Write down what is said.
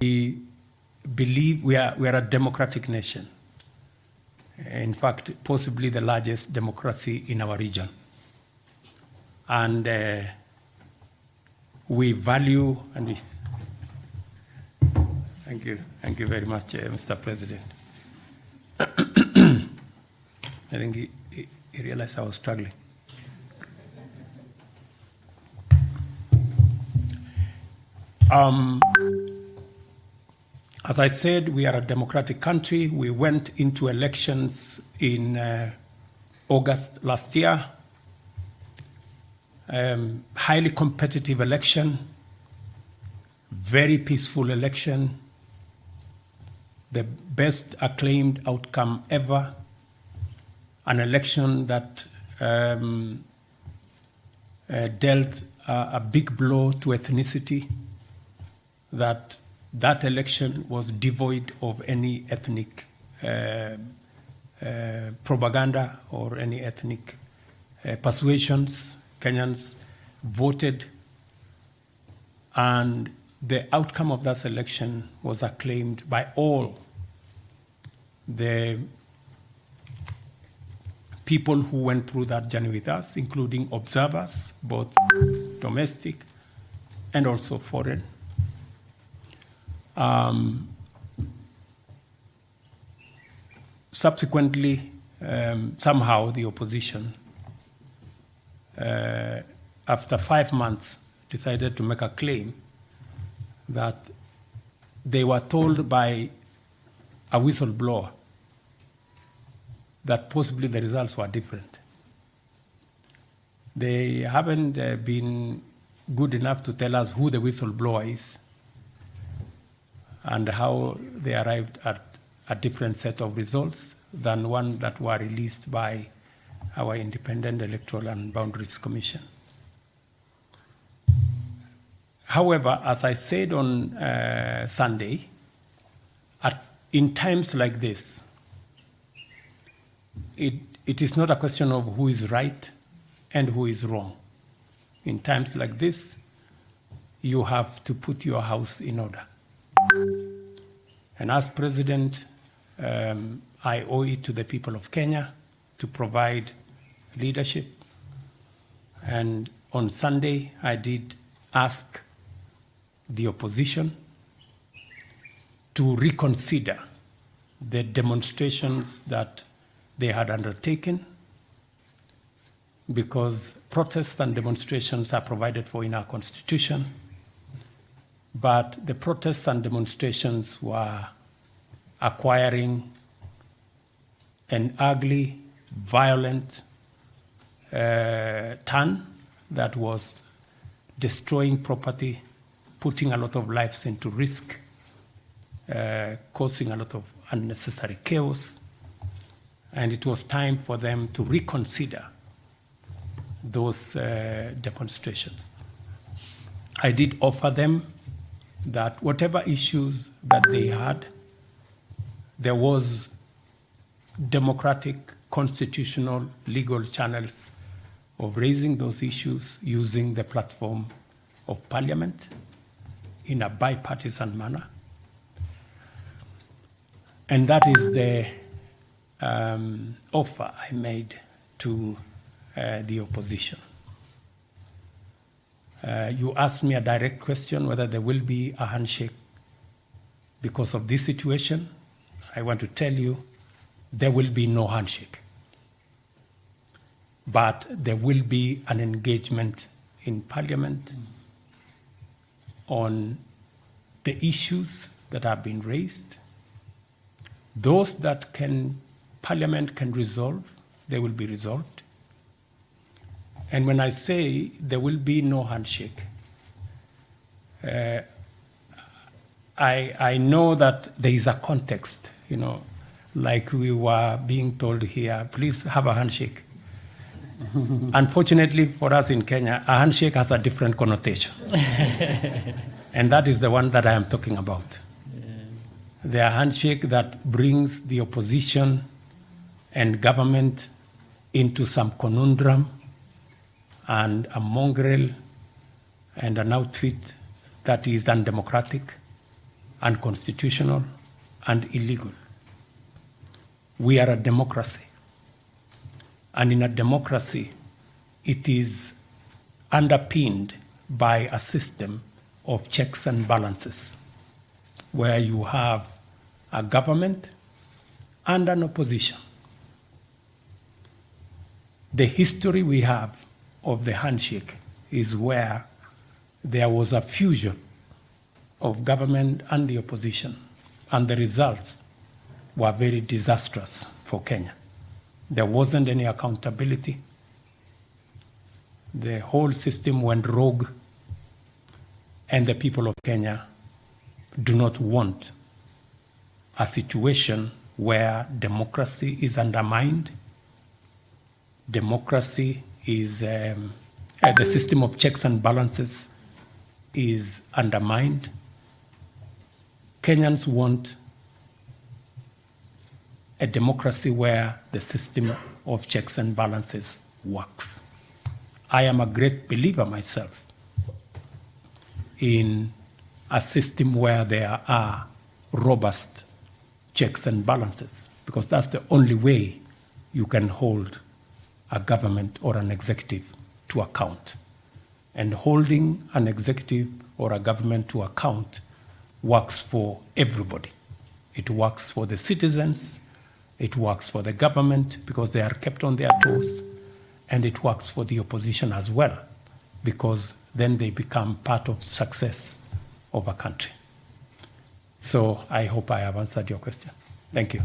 We believe we are a democratic nation. In fact, possibly the largest democracy in our region. And we value, and thank you very much, Mr. President. I think he realized I was struggling. As I said, we are a democratic country. We went into elections in August last year. Highly competitive election, very peaceful election, the best acclaimed outcome ever, an election that dealt a big blow to ethnicity, that election was devoid of any ethnic propaganda or any ethnic persuasions. Kenyans voted, and the outcome of that election was acclaimed by all the people who went through that journey with us, including observers, both domestic and also foreign. Subsequently, somehow the opposition, after 5 months, decided to make a claim that they were told by a whistleblower that possibly the results were different. They haven't been good enough to tell us who the whistleblower is and how they arrived at a different set of results than one that were released by our Independent Electoral and Boundaries Commission. However, as I said on Sunday, in times like this, it is not a question of who is right and who is wrong. In times like this, you have to put your house in order. And as president, I owe it to the people of Kenya to provide leadership. And on Sunday, I did ask the opposition to reconsider the demonstrations that they had undertaken, because protests and demonstrations are provided for in our constitution. But the protests and demonstrations were acquiring an ugly, violent turn that was destroying property, putting a lot of lives into risk, causing a lot of unnecessary chaos. And it was time for them to reconsider those demonstrations. I did offer them that whatever issues that they had, there was democratic, constitutional, legal channels of raising those issues using the platform of Parliament in a bipartisan manner. And that is the offer I made to the opposition. You asked me a direct question whether there will be a handshake because of this situation. I want to tell you there will be no handshake. But there will be an engagement in Parliament on the issues that have been raised. Those that Parliament can resolve, they will be resolved. And when I say there will be no handshake, I know that there is a context, like we were being told here, please have a handshake. Unfortunately for us in Kenya, a handshake has a different connotation. And that is the one that I am talking about. The handshake that brings the opposition and government into some conundrum and a mongrel and an outfit that is undemocratic unconstitutional, and illegal. We are a democracy. And in a democracy, it is underpinned by a system of checks and balances, where you have a government and an opposition. The history we have of the handshake is where there was a fusion of government and the opposition, and the results were very disastrous for Kenya. There wasn't any accountability. The whole system went rogue, and the people of Kenya do not want a situation where democracy is undermined. Democracy is, the system of checks and balances is undermined. Kenyans want a democracy where the system of checks and balances works. I am a great believer myself in a system where there are robust checks and balances, because that's the only way you can hold a government or an executive to account. And holding an executive or a government to account works for everybody. It works for the citizens, it works for the government because they are kept on their toes, and it works for the opposition as well, because then they become part of success of a country. So I hope I have answered your question. Thank you.